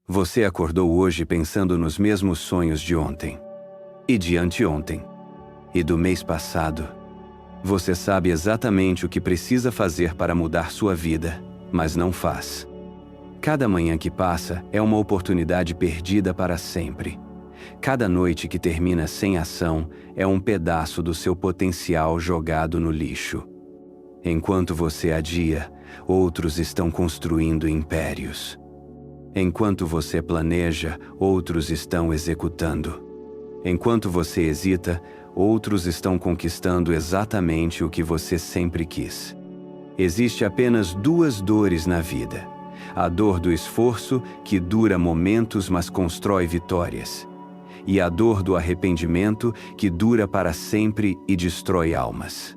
Você acordou hoje pensando nos mesmos sonhos de ontem, e de anteontem, e do mês passado. Você sabe exatamente o que precisa fazer para mudar sua vida, mas não faz. Cada manhã que passa é uma oportunidade perdida para sempre. Cada noite que termina sem ação é um pedaço do seu potencial jogado no lixo. Enquanto você adia, outros estão construindo impérios. Enquanto você planeja, outros estão executando. Enquanto você hesita, outros estão conquistando exatamente o que você sempre quis. Existe apenas duas dores na vida: a dor do esforço, que dura momentos mas constrói vitórias, e a dor do arrependimento, que dura para sempre e destrói almas.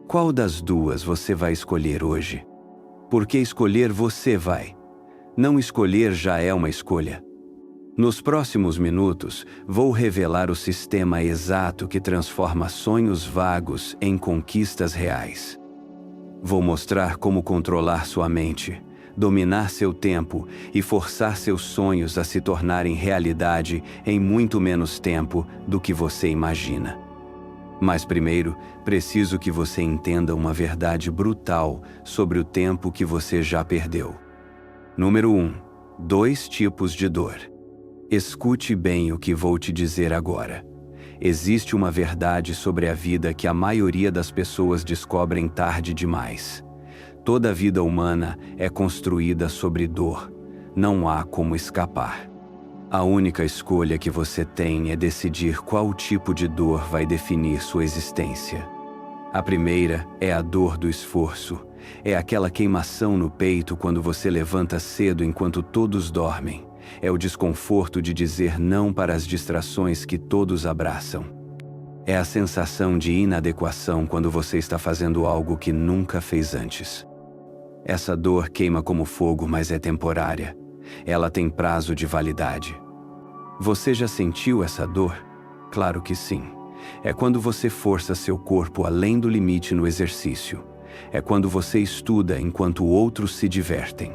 Qual das duas você vai escolher hoje? Porque escolher você vai. Não escolher já é uma escolha. Nos próximos minutos, vou revelar o sistema exato que transforma sonhos vagos em conquistas reais. Vou mostrar como controlar sua mente, dominar seu tempo e forçar seus sonhos a se tornarem realidade em muito menos tempo do que você imagina. Mas primeiro, preciso que você entenda uma verdade brutal sobre o tempo que você já perdeu. Número 1. 2 tipos de dor. Escute bem o que vou te dizer agora. Existe uma verdade sobre a vida que a maioria das pessoas descobrem tarde demais. Toda a vida humana é construída sobre dor. Não há como escapar. A única escolha que você tem é decidir qual tipo de dor vai definir sua existência. A primeira é a dor do esforço. É aquela queimação no peito quando você levanta cedo enquanto todos dormem. É o desconforto de dizer não para as distrações que todos abraçam. É a sensação de inadequação quando você está fazendo algo que nunca fez antes. Essa dor queima como fogo, mas é temporária. Ela tem prazo de validade. Você já sentiu essa dor? Claro que sim. É quando você força seu corpo além do limite no exercício. É quando você estuda enquanto outros se divertem.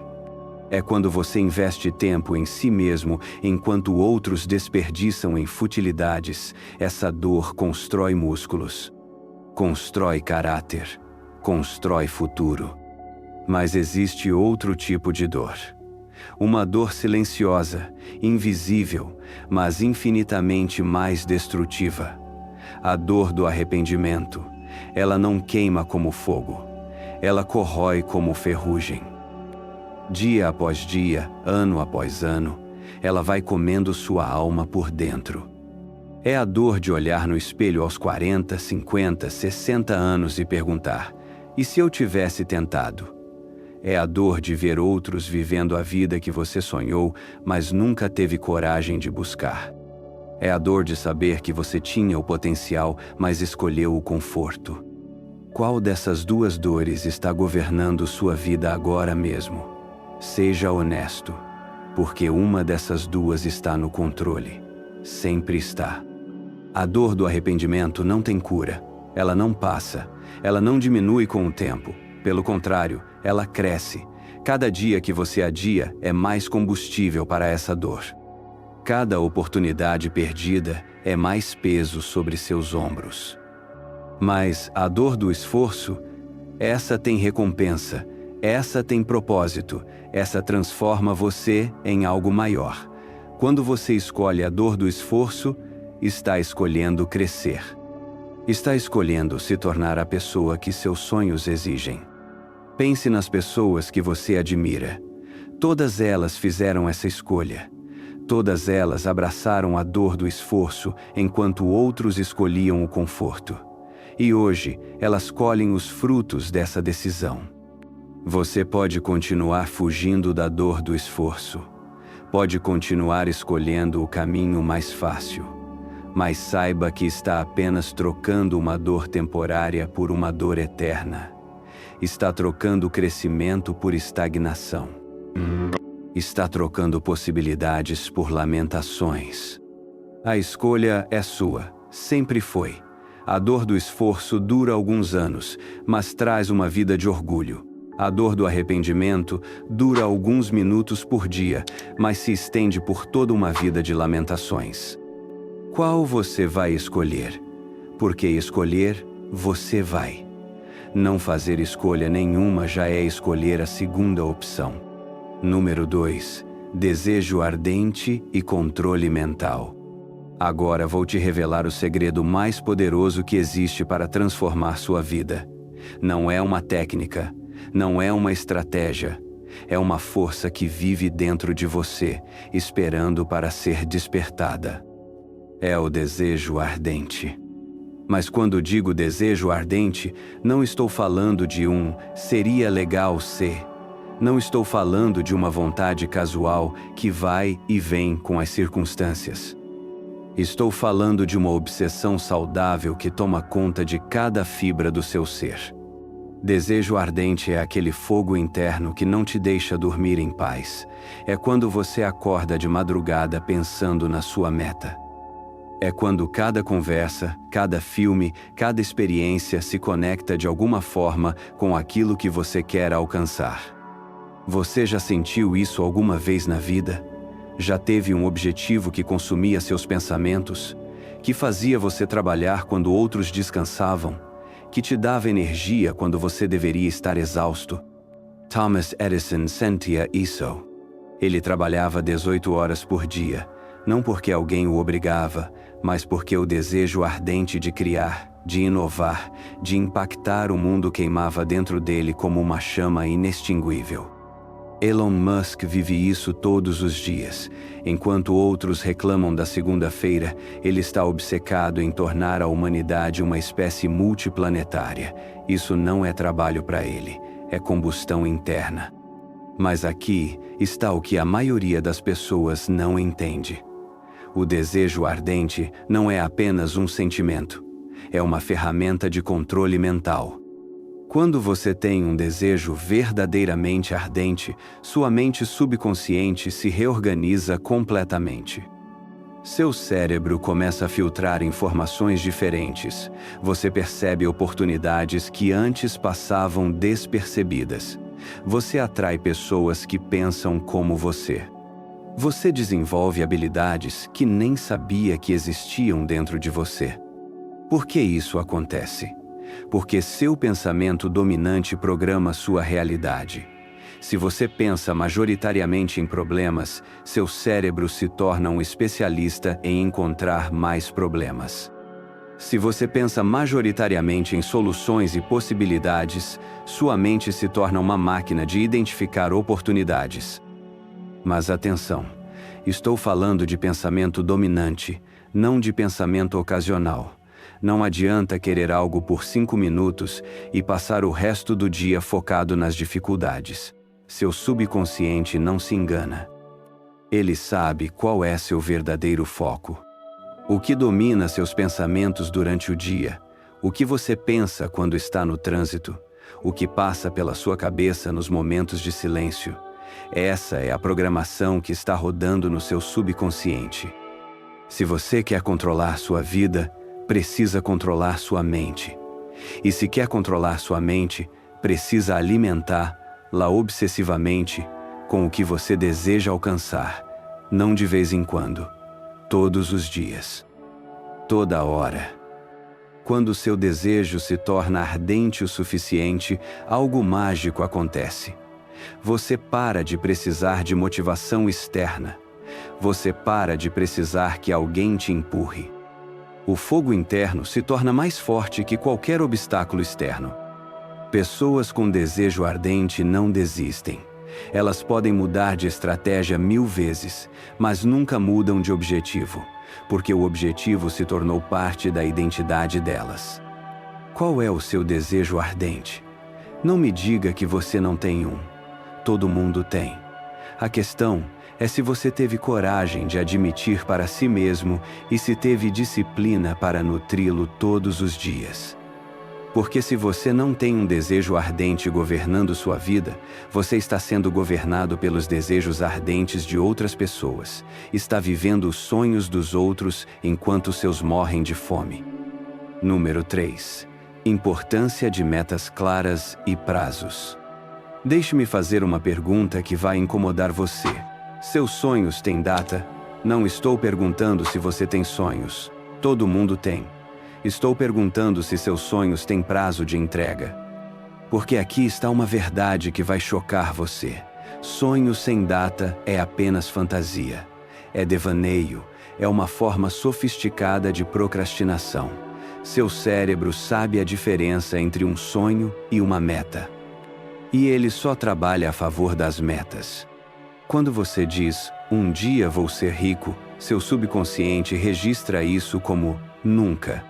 É quando você investe tempo em si mesmo enquanto outros desperdiçam em futilidades. Essa dor constrói músculos, constrói caráter, constrói futuro. Mas existe outro tipo de dor. Uma dor silenciosa, invisível, mas infinitamente mais destrutiva. A dor do arrependimento. Ela não queima como fogo. Ela corrói como ferrugem. Dia após dia, ano após ano, ela vai comendo sua alma por dentro. É a dor de olhar no espelho aos 40, 50, 60 anos e perguntar: e se eu tivesse tentado? É a dor de ver outros vivendo a vida que você sonhou, mas nunca teve coragem de buscar. É a dor de saber que você tinha o potencial, mas escolheu o conforto. Qual dessas duas dores está governando sua vida agora mesmo? Seja honesto, porque uma dessas duas está no controle. Sempre está. A dor do arrependimento não tem cura. Ela não passa. Ela não diminui com o tempo. Pelo contrário, ela cresce. Cada dia que você adia é mais combustível para essa dor. Cada oportunidade perdida é mais peso sobre seus ombros. Mas a dor do esforço, essa tem recompensa, essa tem propósito, essa transforma você em algo maior. Quando você escolhe a dor do esforço, está escolhendo crescer. Está escolhendo se tornar a pessoa que seus sonhos exigem. Pense nas pessoas que você admira. Todas elas fizeram essa escolha. Todas elas abraçaram a dor do esforço enquanto outros escolhiam o conforto. E hoje, elas colhem os frutos dessa decisão. Você pode continuar fugindo da dor do esforço. Pode continuar escolhendo o caminho mais fácil. Mas saiba que está apenas trocando uma dor temporária por uma dor eterna. Está trocando crescimento por estagnação. Está trocando possibilidades por lamentações. A escolha é sua, sempre foi. A dor do esforço dura alguns anos, mas traz uma vida de orgulho. A dor do arrependimento dura alguns minutos por dia, mas se estende por toda uma vida de lamentações. Qual você vai escolher? Porque escolher, você vai. Não fazer escolha nenhuma já é escolher a segunda opção. Número 2. Desejo ardente e controle mental. Agora vou te revelar o segredo mais poderoso que existe para transformar sua vida. Não é uma técnica, não é uma estratégia, é uma força que vive dentro de você, esperando para ser despertada. É o desejo ardente. Mas quando digo desejo ardente, não estou falando de seria legal se. Não estou falando de uma vontade casual que vai e vem com as circunstâncias. Estou falando de uma obsessão saudável que toma conta de cada fibra do seu ser. Desejo ardente é aquele fogo interno que não te deixa dormir em paz. É quando você acorda de madrugada pensando na sua meta. É quando cada conversa, cada filme, cada experiência se conecta de alguma forma com aquilo que você quer alcançar. Você já sentiu isso alguma vez na vida? Já teve um objetivo que consumia seus pensamentos, que fazia você trabalhar quando outros descansavam, que te dava energia quando você deveria estar exausto? Thomas Edison sentia isso. Ele trabalhava 18 horas por dia, não porque alguém o obrigava, mas porque o desejo ardente de criar, de inovar, de impactar o mundo queimava dentro dele como uma chama inextinguível. Elon Musk vive isso todos os dias. Enquanto outros reclamam da segunda-feira, ele está obcecado em tornar a humanidade uma espécie multiplanetária. Isso não é trabalho para ele, é combustão interna. Mas aqui está o que a maioria das pessoas não entende. O desejo ardente não é apenas um sentimento, é uma ferramenta de controle mental. Quando você tem um desejo verdadeiramente ardente, sua mente subconsciente se reorganiza completamente. Seu cérebro começa a filtrar informações diferentes. Você percebe oportunidades que antes passavam despercebidas. Você atrai pessoas que pensam como você. Você desenvolve habilidades que nem sabia que existiam dentro de você. Por que isso acontece? Porque seu pensamento dominante programa sua realidade. Se você pensa majoritariamente em problemas, seu cérebro se torna um especialista em encontrar mais problemas. Se você pensa majoritariamente em soluções e possibilidades, sua mente se torna uma máquina de identificar oportunidades. Mas atenção, estou falando de pensamento dominante, não de pensamento ocasional. Não adianta querer algo por 5 minutos e passar o resto do dia focado nas dificuldades. Seu subconsciente não se engana. Ele sabe qual é seu verdadeiro foco. O que domina seus pensamentos durante o dia, o que você pensa quando está no trânsito, o que passa pela sua cabeça nos momentos de silêncio. Essa é a programação que está rodando no seu subconsciente. Se você quer controlar sua vida, precisa controlar sua mente. E se quer controlar sua mente, precisa alimentá-la obsessivamente com o que você deseja alcançar, não de vez em quando, todos os dias, toda hora. Quando seu desejo se torna ardente o suficiente, algo mágico acontece. Você para de precisar de motivação externa. Você para de precisar que alguém te empurre. O fogo interno se torna mais forte que qualquer obstáculo externo. Pessoas com desejo ardente não desistem. Elas podem mudar de estratégia 1000 vezes, mas nunca mudam de objetivo, porque o objetivo se tornou parte da identidade delas. Qual é o seu desejo ardente? Não me diga que você não tem um. Todo mundo tem. A questão é se você teve coragem de admitir para si mesmo e se teve disciplina para nutri-lo todos os dias. Porque se você não tem um desejo ardente governando sua vida, você está sendo governado pelos desejos ardentes de outras pessoas. Está vivendo os sonhos dos outros enquanto seus morrem de fome. Número 3. Importância de metas claras e prazos. Deixe-me fazer uma pergunta que vai incomodar você. Seus sonhos têm data? Não estou perguntando se você tem sonhos. Todo mundo tem. Estou perguntando se seus sonhos têm prazo de entrega. Porque aqui está uma verdade que vai chocar você. Sonho sem data é apenas fantasia. É devaneio. É uma forma sofisticada de procrastinação. Seu cérebro sabe a diferença entre um sonho e uma meta. E ele só trabalha a favor das metas. Quando você diz, um dia vou ser rico, seu subconsciente registra isso como nunca.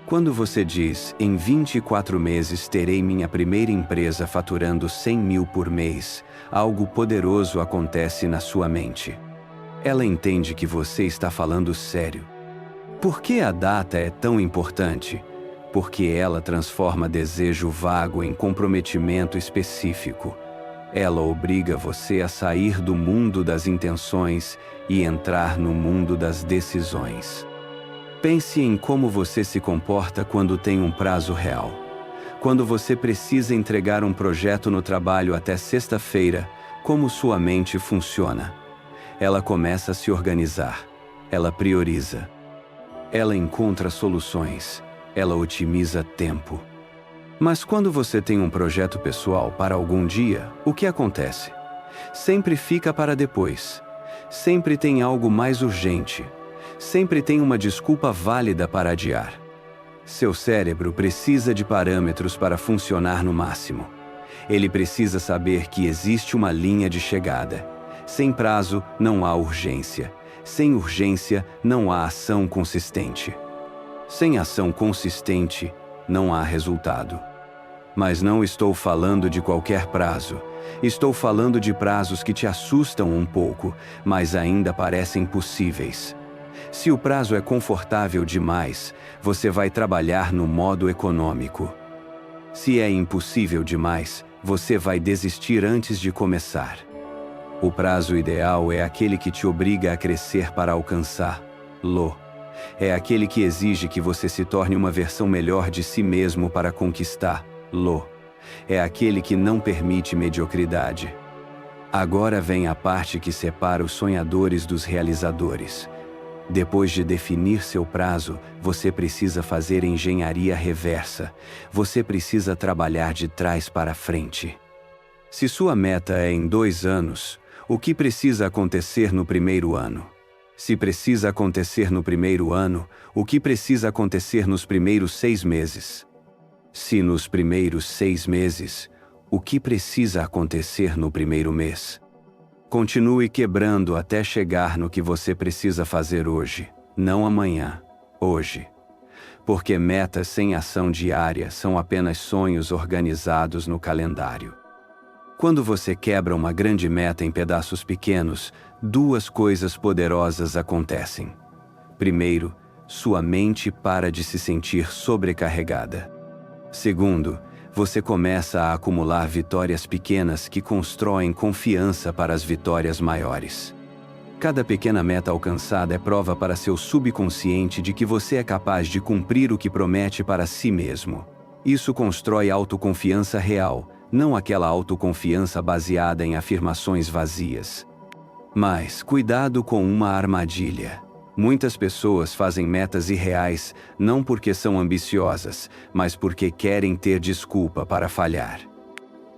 Quando você diz, em 24 meses terei minha primeira empresa faturando 100 mil por mês, algo poderoso acontece na sua mente. Ela entende que você está falando sério. Por que a data é tão importante? Porque ela transforma desejo vago em comprometimento específico. Ela obriga você a sair do mundo das intenções e entrar no mundo das decisões. Pense em como você se comporta quando tem um prazo real. Quando você precisa entregar um projeto no trabalho até sexta-feira, como sua mente funciona? Ela começa a se organizar. Ela prioriza. Ela encontra soluções. Ela otimiza tempo. Mas quando você tem um projeto pessoal para algum dia, o que acontece? Sempre fica para depois. Sempre tem algo mais urgente. Sempre tem uma desculpa válida para adiar. Seu cérebro precisa de parâmetros para funcionar no máximo. Ele precisa saber que existe uma linha de chegada. Sem prazo, não há urgência. Sem urgência, não há ação consistente. Sem ação consistente, não há resultado. Mas não estou falando de qualquer prazo. Estou falando de prazos que te assustam um pouco, mas ainda parecem possíveis. Se o prazo é confortável demais, você vai trabalhar no modo econômico. Se é impossível demais, você vai desistir antes de começar. O prazo ideal é aquele que te obriga a crescer para alcançá-lo. É aquele que exige que você se torne uma versão melhor de si mesmo para conquistá-lo. É aquele que não permite mediocridade. Agora vem a parte que separa os sonhadores dos realizadores. Depois de definir seu prazo, você precisa fazer engenharia reversa. Você precisa trabalhar de trás para frente. Se sua meta é em 2 anos, o que precisa acontecer no primeiro ano? Se precisa acontecer no primeiro ano, o que precisa acontecer nos primeiros 6 meses? Se nos primeiros 6 meses, o que precisa acontecer no primeiro mês? Continue quebrando até chegar no que você precisa fazer hoje, não amanhã, hoje. Porque metas sem ação diária são apenas sonhos organizados no calendário. Quando você quebra uma grande meta em pedaços pequenos, 2 coisas poderosas acontecem. Primeiro, sua mente para de se sentir sobrecarregada. Segundo, você começa a acumular vitórias pequenas que constroem confiança para as vitórias maiores. Cada pequena meta alcançada é prova para seu subconsciente de que você é capaz de cumprir o que promete para si mesmo. Isso constrói autoconfiança real, não aquela autoconfiança baseada em afirmações vazias. Mas cuidado com uma armadilha. Muitas pessoas fazem metas irreais não porque são ambiciosas, mas porque querem ter desculpa para falhar.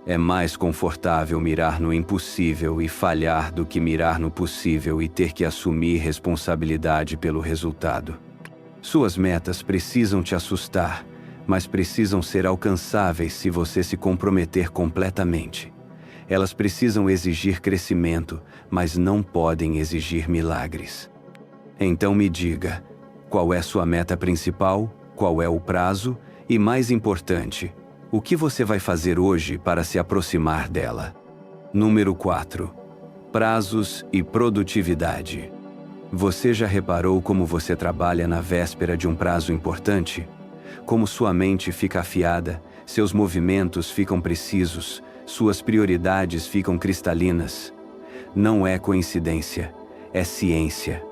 É mais confortável mirar no impossível e falhar do que mirar no possível e ter que assumir responsabilidade pelo resultado. Suas metas precisam te assustar, mas precisam ser alcançáveis se você se comprometer completamente. Elas precisam exigir crescimento, mas não podem exigir milagres. Então me diga, qual é sua meta principal, qual é o prazo e, mais importante, o que você vai fazer hoje para se aproximar dela? Número 4. Prazos e produtividade. Você já reparou como você trabalha na véspera de um prazo importante? Como sua mente fica afiada, seus movimentos ficam precisos, suas prioridades ficam cristalinas? Não é coincidência, é ciência.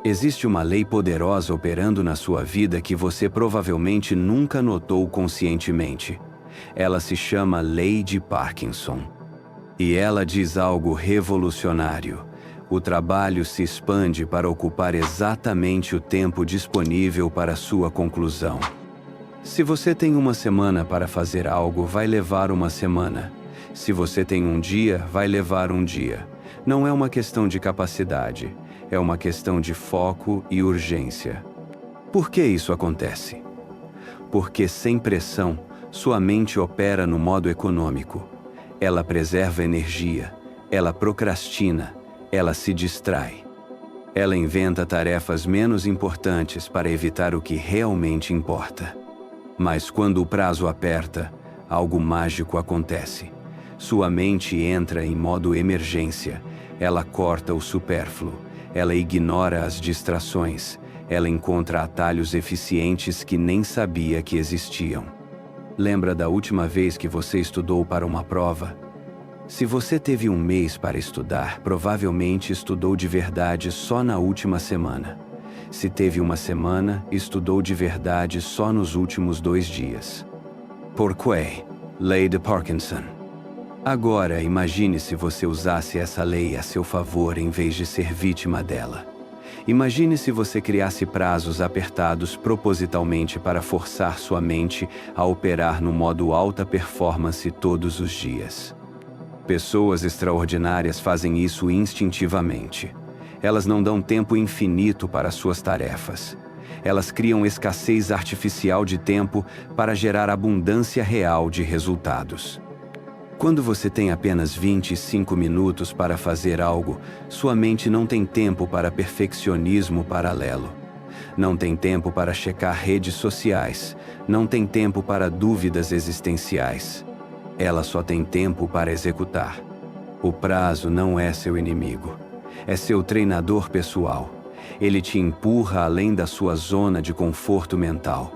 Existe uma lei poderosa operando na sua vida que você provavelmente nunca notou conscientemente. Ela se chama Lei de Parkinson. E ela diz algo revolucionário. O trabalho se expande para ocupar exatamente o tempo disponível para sua conclusão. Se você tem uma semana para fazer algo, vai levar uma semana. Se você tem um dia, vai levar um dia. Não é uma questão de capacidade, é uma questão de foco e urgência. Por que isso acontece? Porque sem pressão, sua mente opera no modo econômico. Ela preserva energia, ela procrastina, ela se distrai. Ela inventa tarefas menos importantes para evitar o que realmente importa. Mas quando o prazo aperta, algo mágico acontece. Sua mente entra em modo emergência. Ela corta o supérfluo. Ela ignora as distrações. Ela encontra atalhos eficientes que nem sabia que existiam. Lembra da última vez que você estudou para uma prova? Se você teve um mês para estudar, provavelmente estudou de verdade só na última semana. Se teve uma semana, estudou de verdade só nos últimos 2 dias. Por quê? Lei de Parkinson. Agora, imagine se você usasse essa lei a seu favor em vez de ser vítima dela. Imagine se você criasse prazos apertados propositalmente para forçar sua mente a operar no modo alta performance todos os dias. Pessoas extraordinárias fazem isso instintivamente. Elas não dão tempo infinito para suas tarefas. Elas criam escassez artificial de tempo para gerar abundância real de resultados. Quando você tem apenas 25 minutos para fazer algo, sua mente não tem tempo para perfeccionismo paralelo. Não tem tempo para checar redes sociais. Não tem tempo para dúvidas existenciais. Ela só tem tempo para executar. O prazo não é seu inimigo. É seu treinador pessoal. Ele te empurra além da sua zona de conforto mental.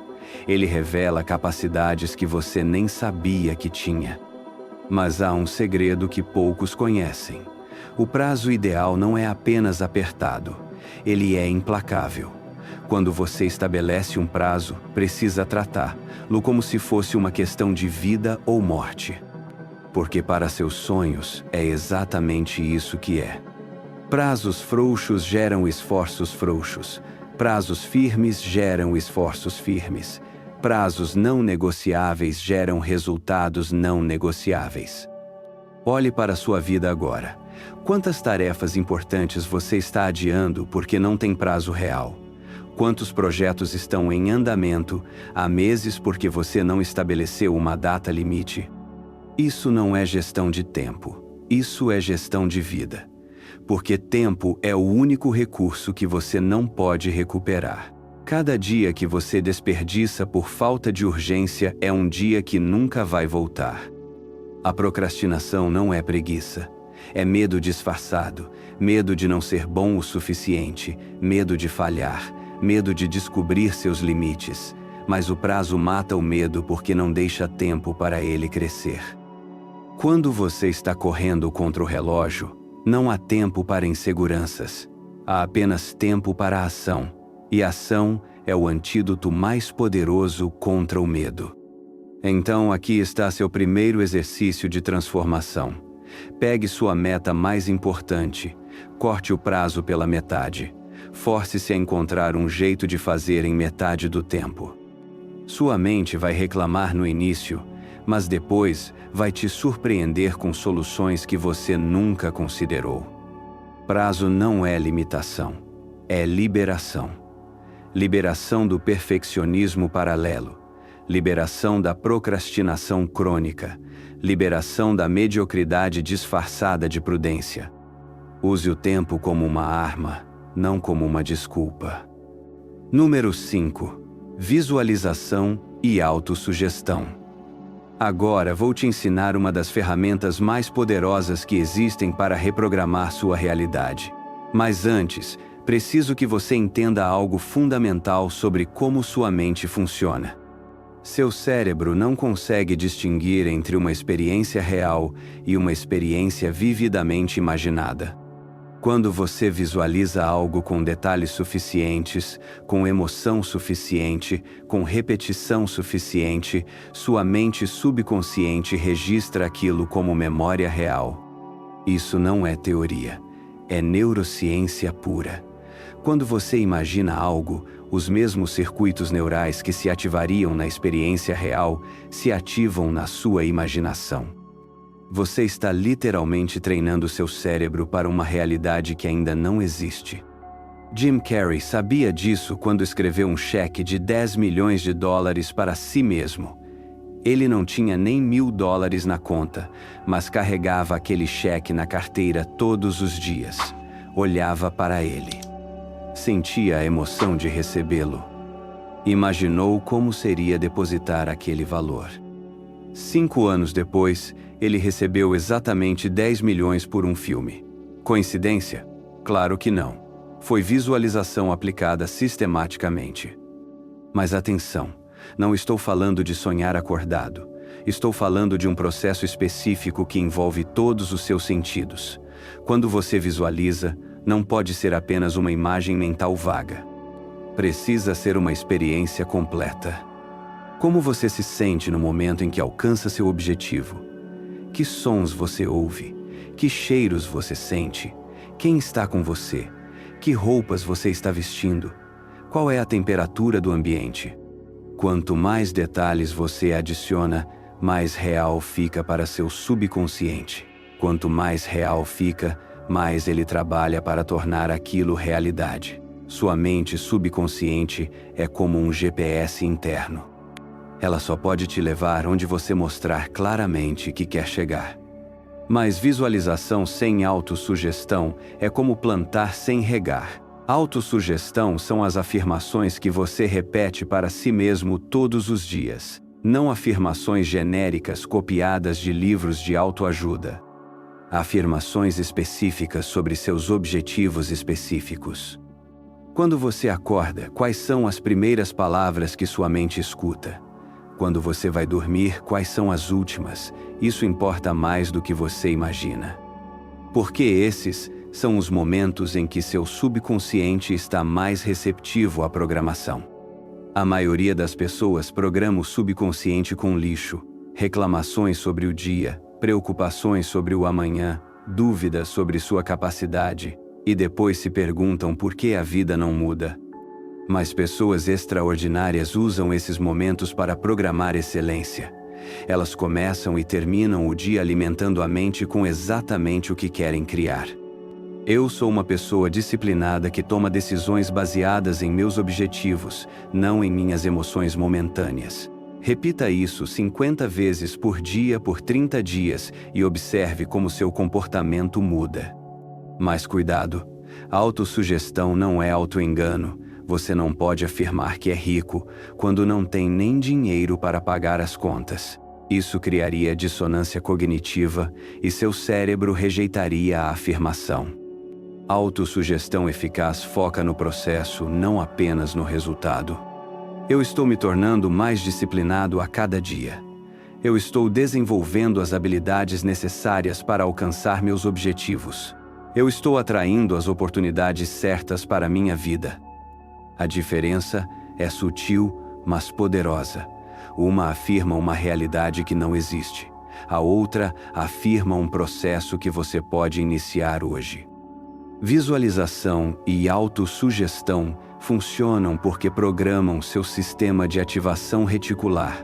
Ele revela capacidades que você nem sabia que tinha. Mas há um segredo que poucos conhecem. O prazo ideal não é apenas apertado, ele é implacável. Quando você estabelece um prazo, precisa tratá-lo como se fosse uma questão de vida ou morte. Porque para seus sonhos é exatamente isso que é. Prazos frouxos geram esforços frouxos. Prazos firmes geram esforços firmes. Prazos não negociáveis geram resultados não negociáveis. Olhe para sua vida agora. Quantas tarefas importantes você está adiando porque não tem prazo real? Quantos projetos estão em andamento há meses porque você não estabeleceu uma data limite? Isso não é gestão de tempo. Isso é gestão de vida. Porque tempo é o único recurso que você não pode recuperar. Cada dia que você desperdiça por falta de urgência é um dia que nunca vai voltar. A procrastinação não é preguiça. É medo disfarçado, medo de não ser bom o suficiente, medo de falhar, medo de descobrir seus limites. Mas o prazo mata o medo porque não deixa tempo para ele crescer. Quando você está correndo contra o relógio, não há tempo para inseguranças. Há apenas tempo para a ação. E a ação é o antídoto mais poderoso contra o medo. Então aqui está seu primeiro exercício de transformação. Pegue sua meta mais importante, corte o prazo pela metade. Force-se a encontrar um jeito de fazer em metade do tempo. Sua mente vai reclamar no início, mas depois vai te surpreender com soluções que você nunca considerou. Prazo não é limitação, é liberação. Liberação do perfeccionismo paralelo, liberação da procrastinação crônica, liberação da mediocridade disfarçada de prudência. Use o tempo como uma arma, não como uma desculpa. Número 5. Visualização e autossugestão. Agora vou te ensinar uma das ferramentas mais poderosas que existem para reprogramar sua realidade. Mas antes, preciso que você entenda algo fundamental sobre como sua mente funciona. Seu cérebro não consegue distinguir entre uma experiência real e uma experiência vividamente imaginada. Quando você visualiza algo com detalhes suficientes, com emoção suficiente, com repetição suficiente, sua mente subconsciente registra aquilo como memória real. Isso não é teoria, é neurociência pura. Quando você imagina algo, os mesmos circuitos neurais que se ativariam na experiência real se ativam na sua imaginação. Você está literalmente treinando seu cérebro para uma realidade que ainda não existe. Jim Carrey sabia disso quando escreveu um cheque de $10 milhões para si mesmo. Ele não tinha nem $1.000 na conta, mas carregava aquele cheque na carteira todos os dias. Olhava para ele. Sentia a emoção de recebê-lo. Imaginou como seria depositar aquele valor. 5 anos depois, ele recebeu exatamente 10 milhões por um filme. Coincidência? Claro que não. Foi visualização aplicada sistematicamente. Mas atenção, não estou falando de sonhar acordado. Estou falando de um processo específico que envolve todos os seus sentidos. Quando você visualiza, não pode ser apenas uma imagem mental vaga. Precisa ser uma experiência completa. Como você se sente no momento em que alcança seu objetivo? Que sons você ouve? Que cheiros você sente? Quem está com você? Que roupas você está vestindo? Qual é a temperatura do ambiente? Quanto mais detalhes você adiciona, mais real fica para seu subconsciente. Quanto mais real fica, mais ele trabalha para tornar aquilo realidade. Sua mente subconsciente é como um GPS interno. Ela só pode te levar onde você mostrar claramente que quer chegar. Mas visualização sem autossugestão é como plantar sem regar. Autossugestão são as afirmações que você repete para si mesmo todos os dias, não afirmações genéricas copiadas de livros de autoajuda. Afirmações específicas sobre seus objetivos específicos. Quando você acorda, quais são as primeiras palavras que sua mente escuta? Quando você vai dormir, quais são as últimas? Isso importa mais do que você imagina. Porque esses são os momentos em que seu subconsciente está mais receptivo à programação. A maioria das pessoas programa o subconsciente com lixo, reclamações sobre o dia, preocupações sobre o amanhã, dúvidas sobre sua capacidade, e depois se perguntam por que a vida não muda. Mas pessoas extraordinárias usam esses momentos para programar excelência. Elas começam e terminam o dia alimentando a mente com exatamente o que querem criar. Eu sou uma pessoa disciplinada que toma decisões baseadas em meus objetivos, não em minhas emoções momentâneas. Repita isso 50 vezes por dia por 30 dias e observe como seu comportamento muda. Mas cuidado, autossugestão não é autoengano. Você não pode afirmar que é rico quando não tem nem dinheiro para pagar as contas. Isso criaria dissonância cognitiva e seu cérebro rejeitaria a afirmação. Autossugestão eficaz foca no processo, não apenas no resultado. Eu estou me tornando mais disciplinado a cada dia. Eu estou desenvolvendo as habilidades necessárias para alcançar meus objetivos. Eu estou atraindo as oportunidades certas para minha vida. A diferença é sutil, mas poderosa. Uma afirma uma realidade que não existe. A outra afirma um processo que você pode iniciar hoje. Visualização e autossugestão funcionam porque programam seu sistema de ativação reticular.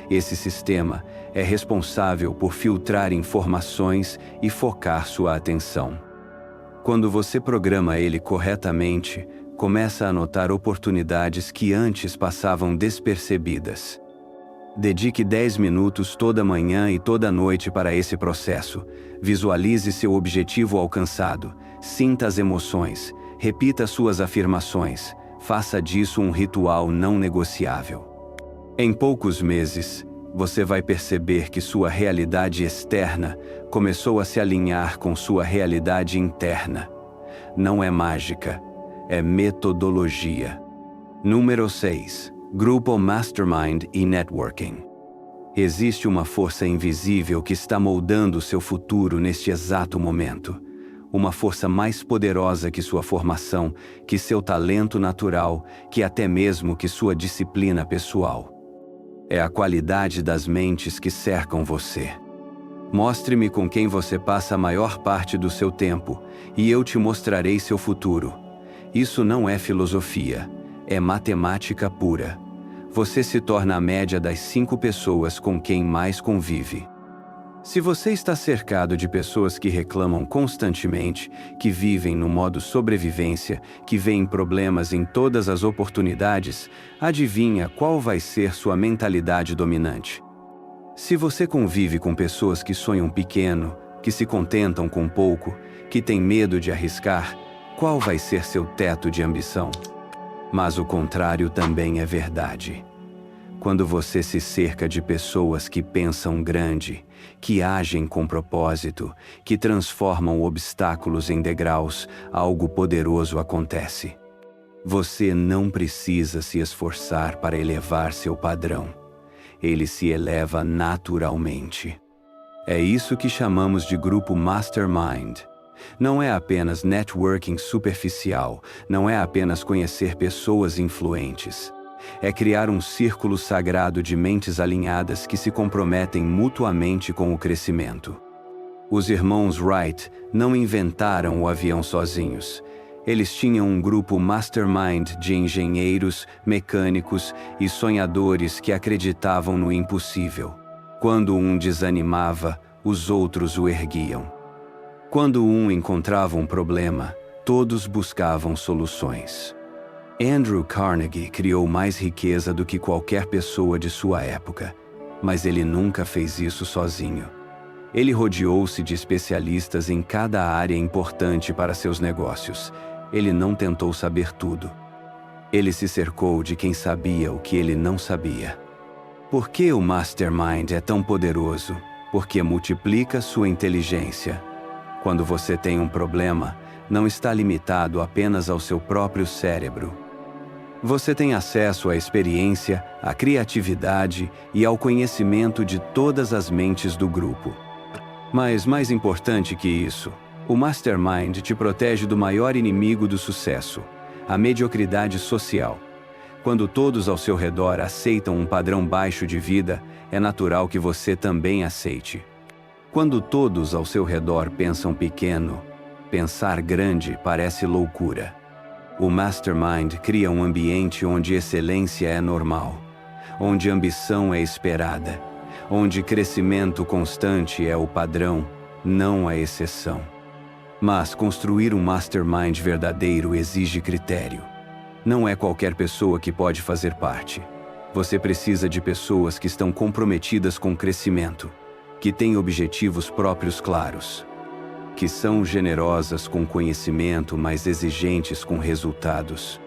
Esse sistema é responsável por filtrar informações e focar sua atenção. Quando você programa ele corretamente, começa a notar oportunidades que antes passavam despercebidas. Dedique 10 minutos toda manhã e toda noite para esse processo. Visualize seu objetivo alcançado. Sinta as emoções. Repita suas afirmações. Faça disso um ritual não negociável. Em poucos meses, você vai perceber que sua realidade externa começou a se alinhar com sua realidade interna. Não é mágica. É metodologia. Número 6. Grupo Mastermind e Networking. Existe uma força invisível que está moldando seu futuro neste exato momento. Uma força mais poderosa que sua formação, que seu talento natural, que até mesmo que sua disciplina pessoal. É a qualidade das mentes que cercam você. Mostre-me com quem você passa a maior parte do seu tempo, e eu te mostrarei seu futuro. Isso não é filosofia, é matemática pura. Você se torna a média das 5 pessoas com quem mais convive. Se você está cercado de pessoas que reclamam constantemente, que vivem no modo sobrevivência, que veem problemas em todas as oportunidades, adivinha qual vai ser sua mentalidade dominante? Se você convive com pessoas que sonham pequeno, que se contentam com pouco, que têm medo de arriscar, qual vai ser seu teto de ambição? Mas o contrário também é verdade. Quando você se cerca de pessoas que pensam grande, que agem com propósito, que transformam obstáculos em degraus, algo poderoso acontece. Você não precisa se esforçar para elevar seu padrão. Ele se eleva naturalmente. É isso que chamamos de grupo Mastermind. Não é apenas networking superficial, não é apenas conhecer pessoas influentes. É criar um círculo sagrado de mentes alinhadas que se comprometem mutuamente com o crescimento. Os irmãos Wright não inventaram o avião sozinhos. Eles tinham um grupo mastermind de engenheiros, mecânicos e sonhadores que acreditavam no impossível. Quando um desanimava, os outros o erguiam. Quando um encontrava um problema, todos buscavam soluções. Andrew Carnegie criou mais riqueza do que qualquer pessoa de sua época, mas ele nunca fez isso sozinho. Ele rodeou-se de especialistas em cada área importante para seus negócios. Ele não tentou saber tudo. Ele se cercou de quem sabia o que ele não sabia. Por que o Mastermind é tão poderoso? Porque multiplica sua inteligência. Quando você tem um problema, não está limitado apenas ao seu próprio cérebro. Você tem acesso à experiência, à criatividade e ao conhecimento de todas as mentes do grupo. Mas mais importante que isso, o Mastermind te protege do maior inimigo do sucesso, a mediocridade social. Quando todos ao seu redor aceitam um padrão baixo de vida, é natural que você também aceite. Quando todos ao seu redor pensam pequeno, pensar grande parece loucura. O Mastermind cria um ambiente onde excelência é normal, onde ambição é esperada, onde crescimento constante é o padrão, não a exceção. Mas construir um Mastermind verdadeiro exige critério. Não é qualquer pessoa que pode fazer parte. Você precisa de pessoas que estão comprometidas com crescimento, que têm objetivos próprios claros, que são generosas com conhecimento, mas exigentes com resultados.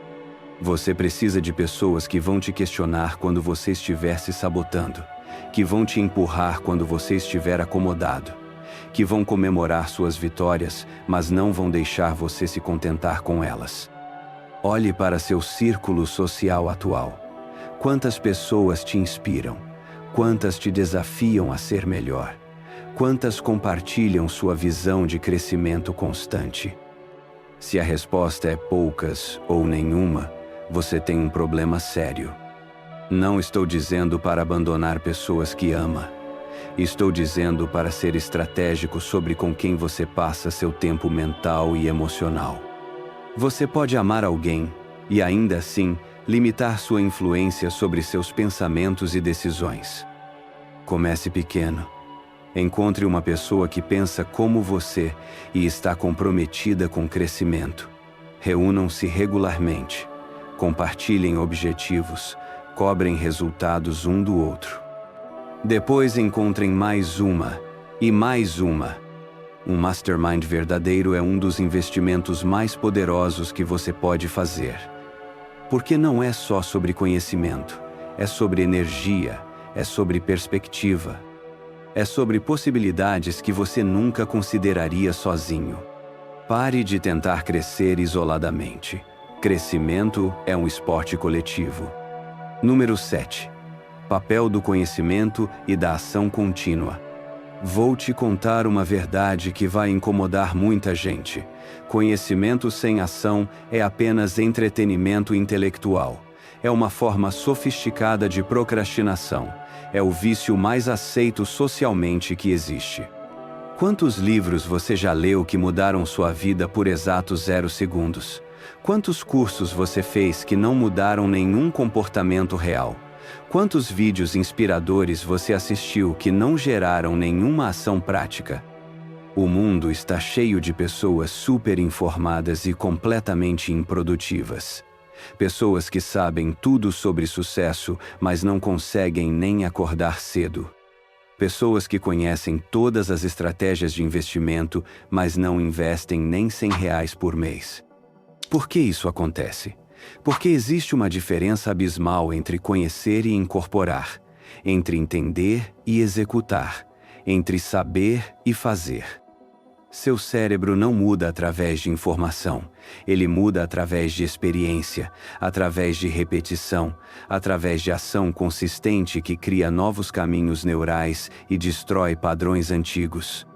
Você precisa de pessoas que vão te questionar quando você estiver se sabotando, que vão te empurrar quando você estiver acomodado, que vão comemorar suas vitórias, mas não vão deixar você se contentar com elas. Olhe para seu círculo social atual. Quantas pessoas te inspiram? Quantas te desafiam a ser melhor? Quantas compartilham sua visão de crescimento constante? Se a resposta é poucas ou nenhuma, você tem um problema sério. Não estou dizendo para abandonar pessoas que ama. Estou dizendo para ser estratégico sobre com quem você passa seu tempo mental e emocional. Você pode amar alguém e, ainda assim, limitar sua influência sobre seus pensamentos e decisões. Comece pequeno. Encontre uma pessoa que pensa como você e está comprometida com crescimento. Reúnam-se regularmente. Compartilhem objetivos. Cobrem resultados um do outro. Depois encontrem mais uma e mais uma. Um Mastermind verdadeiro é um dos investimentos mais poderosos que você pode fazer. Porque não é só sobre conhecimento, é sobre energia, é sobre perspectiva. É sobre possibilidades que você nunca consideraria sozinho. Pare de tentar crescer isoladamente. Crescimento é um esporte coletivo. Número 7. Papel do conhecimento e da ação contínua. Vou te contar uma verdade que vai incomodar muita gente. Conhecimento sem ação é apenas entretenimento intelectual. É uma forma sofisticada de procrastinação. É o vício mais aceito socialmente que existe. Quantos livros você já leu que mudaram sua vida por exatos 0 segundos? Quantos cursos você fez que não mudaram nenhum comportamento real? Quantos vídeos inspiradores você assistiu que não geraram nenhuma ação prática? O mundo está cheio de pessoas super informadas e completamente improdutivas. Pessoas que sabem tudo sobre sucesso, mas não conseguem nem acordar cedo. Pessoas que conhecem todas as estratégias de investimento, mas não investem nem R$ 100 por mês. Por que isso acontece? Porque existe uma diferença abismal entre conhecer e incorporar, entre entender e executar, entre saber e fazer. Seu cérebro não muda através de informação, ele muda através de experiência, através de repetição, através de ação consistente que cria novos caminhos neurais e destrói padrões antigos.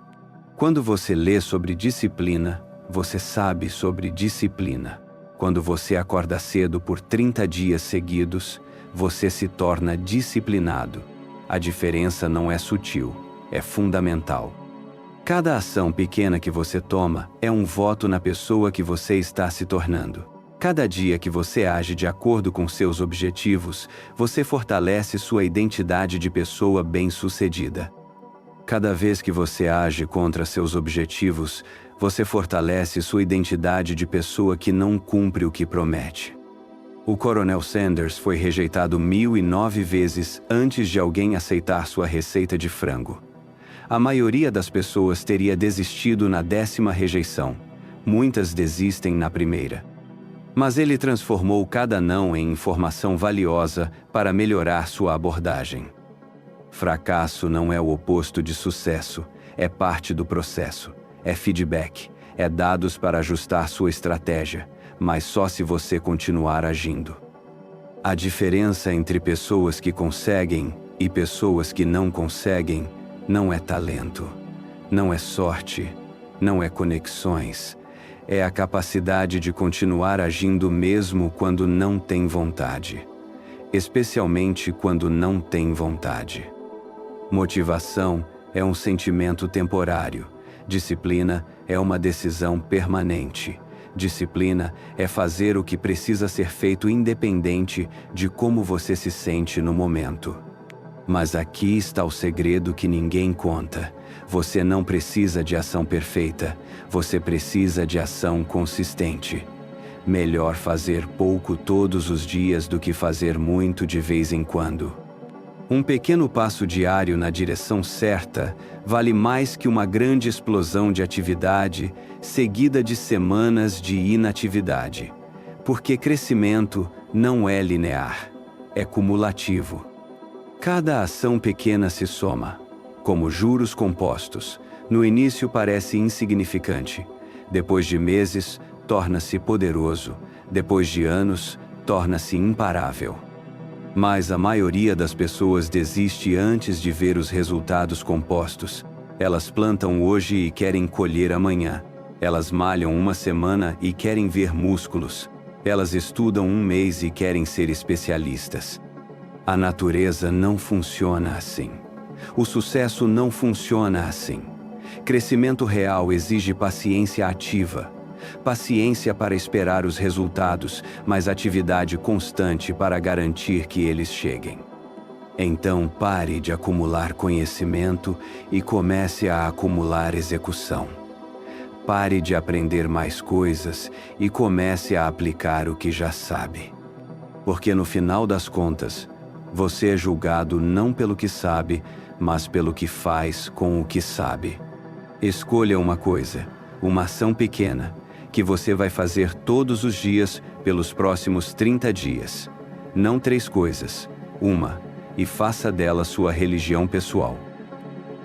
Quando você lê sobre disciplina, você sabe sobre disciplina. Quando você acorda cedo por 30 dias seguidos, você se torna disciplinado. A diferença não é sutil, é fundamental. Cada ação pequena que você toma é um voto na pessoa que você está se tornando. Cada dia que você age de acordo com seus objetivos, você fortalece sua identidade de pessoa bem-sucedida. Cada vez que você age contra seus objetivos, você fortalece sua identidade de pessoa que não cumpre o que promete. O Coronel Sanders foi rejeitado 1009 vezes antes de alguém aceitar sua receita de frango. A maioria das pessoas teria desistido na 10ª rejeição. Muitas desistem na primeira. Mas ele transformou cada não em informação valiosa para melhorar sua abordagem. Fracasso não é o oposto de sucesso, é parte do processo. É feedback, é dados para ajustar sua estratégia, mas só se você continuar agindo. A diferença entre pessoas que conseguem e pessoas que não conseguem não é talento, não é sorte, não é conexões. É a capacidade de continuar agindo mesmo quando não tem vontade. Especialmente quando não tem vontade. Motivação é um sentimento temporário. Disciplina é uma decisão permanente. Disciplina é fazer o que precisa ser feito independente de como você se sente no momento. Mas aqui está o segredo que ninguém conta. Você não precisa de ação perfeita, você precisa de ação consistente. Melhor fazer pouco todos os dias do que fazer muito de vez em quando. Um pequeno passo diário na direção certa vale mais que uma grande explosão de atividade seguida de semanas de inatividade. Porque crescimento não é linear, é cumulativo. Cada ação pequena se soma, como juros compostos. No início parece insignificante. Depois de meses, torna-se poderoso. Depois de anos, torna-se imparável. Mas a maioria das pessoas desiste antes de ver os resultados compostos. Elas plantam hoje e querem colher amanhã. Elas malham uma semana e querem ver músculos. Elas estudam um mês e querem ser especialistas. A natureza não funciona assim. O sucesso não funciona assim. Crescimento real exige paciência ativa. Paciência para esperar os resultados, mas atividade constante para garantir que eles cheguem. Então pare de acumular conhecimento e comece a acumular execução. Pare de aprender mais coisas e comece a aplicar o que já sabe. Porque no final das contas, você é julgado não pelo que sabe, mas pelo que faz com o que sabe. Escolha uma coisa, uma ação pequena, que você vai fazer todos os dias pelos próximos 30 dias. Não 3 coisas, uma, e faça dela sua religião pessoal.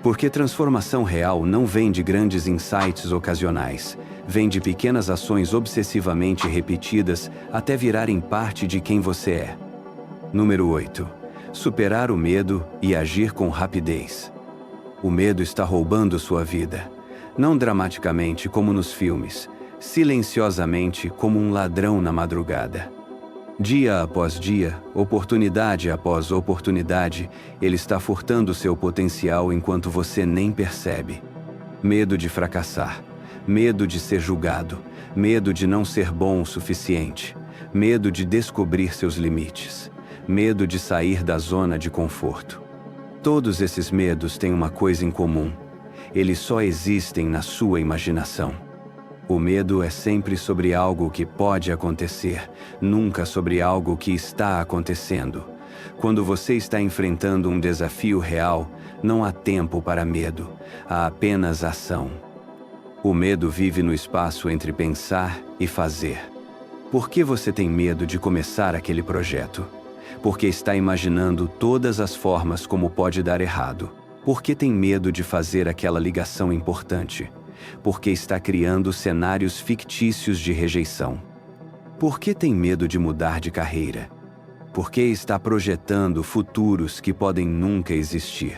Porque transformação real não vem de grandes insights ocasionais, vem de pequenas ações obsessivamente repetidas até virarem parte de quem você é. Número 8. Superar o medo e agir com rapidez. O medo está roubando sua vida. Não dramaticamente como nos filmes, silenciosamente como um ladrão na madrugada. Dia após dia, oportunidade após oportunidade, ele está furtando seu potencial enquanto você nem percebe. Medo de fracassar, medo de ser julgado, medo de não ser bom o suficiente, medo de descobrir seus limites, medo de sair da zona de conforto. Todos esses medos têm uma coisa em comum: eles só existem na sua imaginação. O medo é sempre sobre algo que pode acontecer, nunca sobre algo que está acontecendo. Quando você está enfrentando um desafio real, não há tempo para medo, há apenas ação. O medo vive no espaço entre pensar e fazer. Por que você tem medo de começar aquele projeto? Porque está imaginando todas as formas como pode dar errado. Por que tem medo de fazer aquela ligação importante? Porque está criando cenários fictícios de rejeição. Por que tem medo de mudar de carreira? Porque está projetando futuros que podem nunca existir.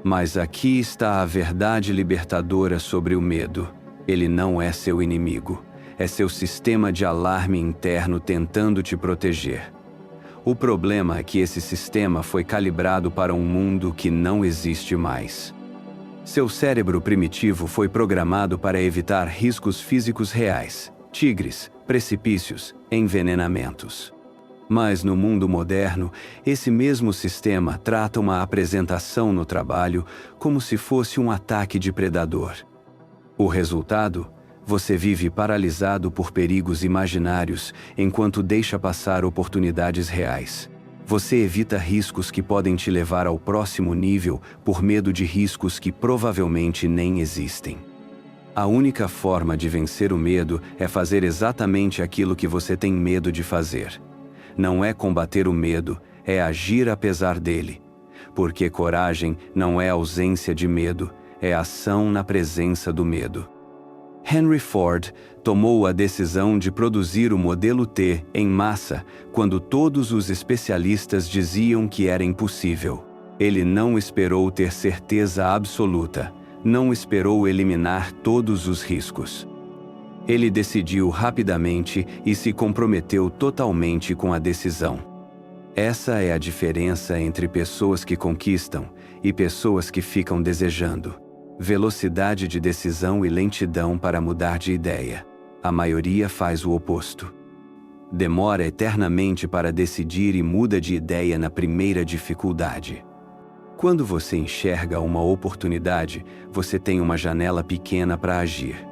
Mas aqui está a verdade libertadora sobre o medo. Ele não é seu inimigo. É seu sistema de alarme interno tentando te proteger. O problema é que esse sistema foi calibrado para um mundo que não existe mais. Seu cérebro primitivo foi programado para evitar riscos físicos reais, tigres, precipícios, envenenamentos. Mas no mundo moderno, esse mesmo sistema trata uma apresentação no trabalho como se fosse um ataque de predador. O resultado? Você vive paralisado por perigos imaginários enquanto deixa passar oportunidades reais. Você evita riscos que podem te levar ao próximo nível por medo de riscos que provavelmente nem existem. A única forma de vencer o medo é fazer exatamente aquilo que você tem medo de fazer. Não é combater o medo, é agir apesar dele. Porque coragem não é ausência de medo, é ação na presença do medo. Henry Ford tomou a decisão de produzir o modelo T em massa quando todos os especialistas diziam que era impossível. Ele não esperou ter certeza absoluta, não esperou eliminar todos os riscos. Ele decidiu rapidamente e se comprometeu totalmente com a decisão. Essa é a diferença entre pessoas que conquistam e pessoas que ficam desejando. Velocidade de decisão e lentidão para mudar de ideia. A maioria faz o oposto. Demora eternamente para decidir e muda de ideia na primeira dificuldade. Quando você enxerga uma oportunidade, você tem uma janela pequena para agir.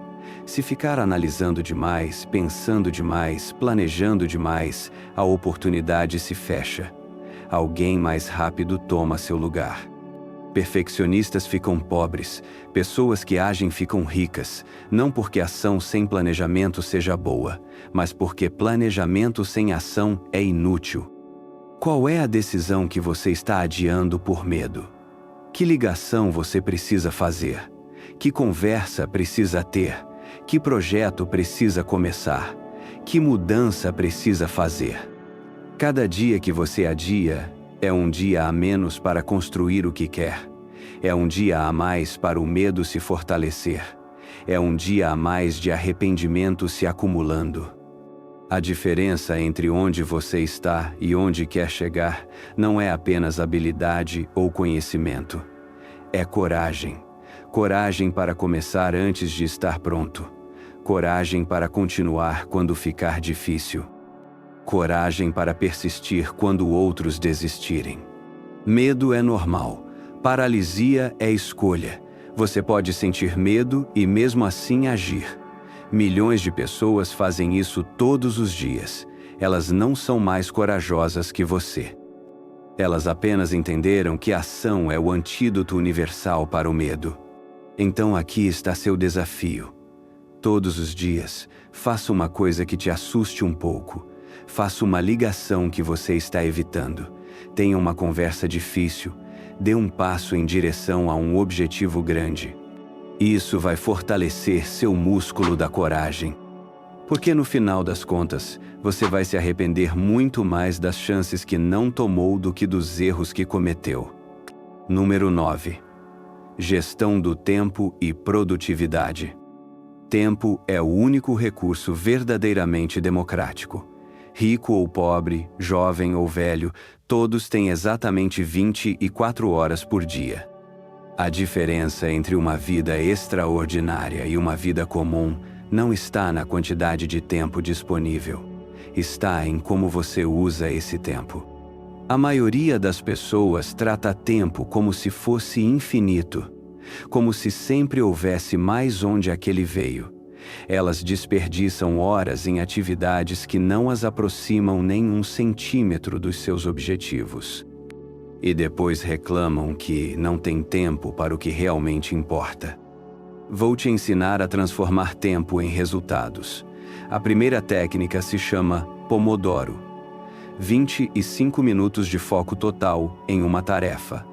Se ficar analisando demais, pensando demais, planejando demais, a oportunidade se fecha. Alguém mais rápido toma seu lugar. Perfeccionistas ficam pobres, pessoas que agem ficam ricas, não porque ação sem planejamento seja boa, mas porque planejamento sem ação é inútil. Qual é a decisão que você está adiando por medo? Que ligação você precisa fazer? Que conversa precisa ter? Que projeto precisa começar? Que mudança precisa fazer? Cada dia que você adia, é um dia a menos para construir o que quer. É um dia a mais para o medo se fortalecer. É um dia a mais de arrependimento se acumulando. A diferença entre onde você está e onde quer chegar não é apenas habilidade ou conhecimento. É coragem. Coragem para começar antes de estar pronto. Coragem para continuar quando ficar difícil. Coragem para persistir quando outros desistirem. Medo é normal. Paralisia é escolha. Você pode sentir medo e mesmo assim agir. Milhões de pessoas fazem isso todos os dias. Elas não são mais corajosas que você. Elas apenas entenderam que a ação é o antídoto universal para o medo. Então aqui está seu desafio. Todos os dias, faça uma coisa que te assuste um pouco. Faça uma ligação que você está evitando. Tenha uma conversa difícil. Dê um passo em direção a um objetivo grande. Isso vai fortalecer seu músculo da coragem. Porque no final das contas, você vai se arrepender muito mais das chances que não tomou do que dos erros que cometeu. Número 9. Gestão do tempo e produtividade. Tempo é o único recurso verdadeiramente democrático. Rico ou pobre, jovem ou velho, todos têm exatamente 24 horas por dia. A diferença entre uma vida extraordinária e uma vida comum não está na quantidade de tempo disponível. Está em como você usa esse tempo. A maioria das pessoas trata tempo como se fosse infinito, como se sempre houvesse mais onde aquele veio. Elas desperdiçam horas em atividades que não as aproximam nem 1 centímetro dos seus objetivos. E depois reclamam que não tem tempo para o que realmente importa. Vou te ensinar a transformar tempo em resultados. A primeira técnica se chama Pomodoro. 25 minutos de foco total em uma tarefa.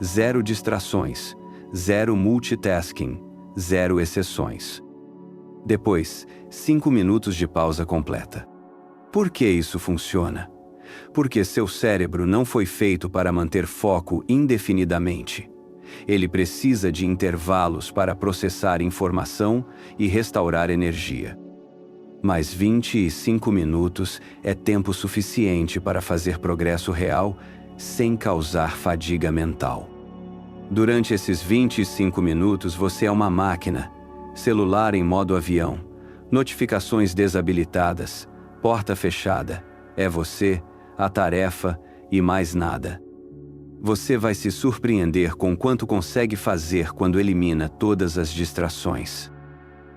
0 distrações, 0 multitasking, 0 exceções. Depois, 5 minutos de pausa completa. Por que isso funciona? Porque seu cérebro não foi feito para manter foco indefinidamente. Ele precisa de intervalos para processar informação e restaurar energia. Mas 25 minutos é tempo suficiente para fazer progresso real sem causar fadiga mental. Durante esses 25 minutos você é uma máquina, celular em modo avião, notificações desabilitadas, porta fechada, é você, a tarefa e mais nada. Você vai se surpreender com quanto consegue fazer quando elimina todas as distrações.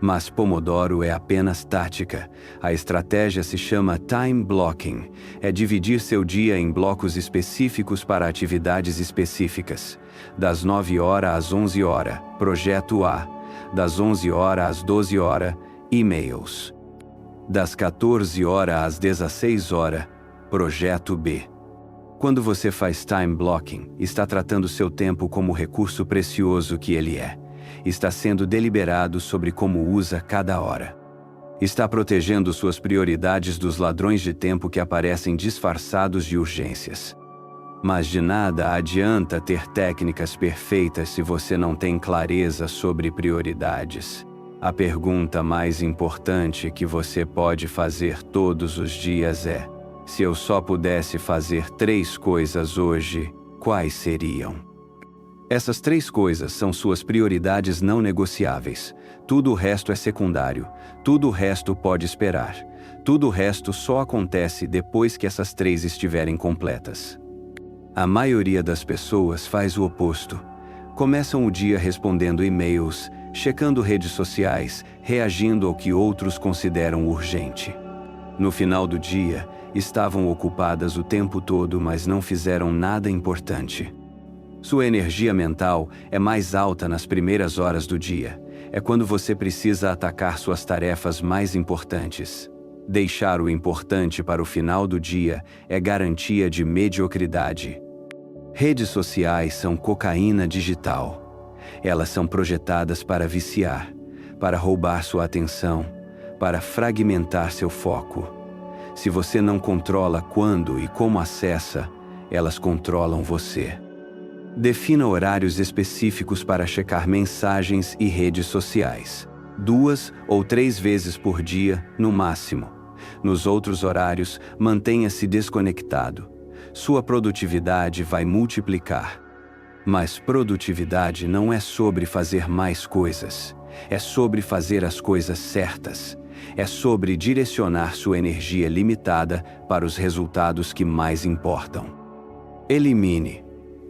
Mas Pomodoro é apenas tática. A estratégia se chama time blocking. É dividir seu dia em blocos específicos para atividades específicas. Das 9 horas às 11 horas, projeto A. Das 11 horas às 12 horas, e-mails. Das 14 horas às 16 horas, projeto B. Quando você faz time blocking, está tratando seu tempo como o recurso precioso que ele é. Está sendo deliberado sobre como usa cada hora. Está protegendo suas prioridades dos ladrões de tempo que aparecem disfarçados de urgências. Mas de nada adianta ter técnicas perfeitas se você não tem clareza sobre prioridades. A pergunta mais importante que você pode fazer todos os dias é: se eu só pudesse fazer 3 coisas hoje, quais seriam? Essas 3 coisas são suas prioridades não negociáveis. Tudo o resto é secundário. Tudo o resto pode esperar. Tudo o resto só acontece depois que essas 3 estiverem completas. A maioria das pessoas faz o oposto. Começam o dia respondendo e-mails, checando redes sociais, reagindo ao que outros consideram urgente. No final do dia, estavam ocupadas o tempo todo, mas não fizeram nada importante. Sua energia mental é mais alta nas primeiras horas do dia. É quando você precisa atacar suas tarefas mais importantes. Deixar o importante para o final do dia é garantia de mediocridade. Redes sociais são cocaína digital. Elas são projetadas para viciar, para roubar sua atenção, para fragmentar seu foco. Se você não controla quando e como acessa, elas controlam você. Defina horários específicos para checar mensagens e redes sociais. 2 ou 3 vezes por dia, no máximo. Nos outros horários, mantenha-se desconectado. Sua produtividade vai multiplicar. Mas produtividade não é sobre fazer mais coisas. É sobre fazer as coisas certas. É sobre direcionar sua energia limitada para os resultados que mais importam. Elimine.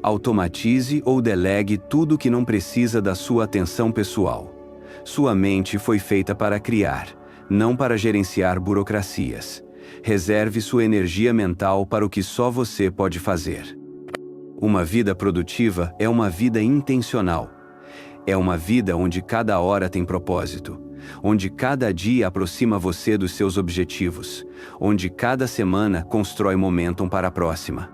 Automatize ou delegue tudo que não precisa da sua atenção pessoal. Sua mente foi feita para criar, não para gerenciar burocracias. Reserve sua energia mental para o que só você pode fazer. Uma vida produtiva é uma vida intencional. É uma vida onde cada hora tem propósito, onde cada dia aproxima você dos seus objetivos, onde cada semana constrói momentum para a próxima.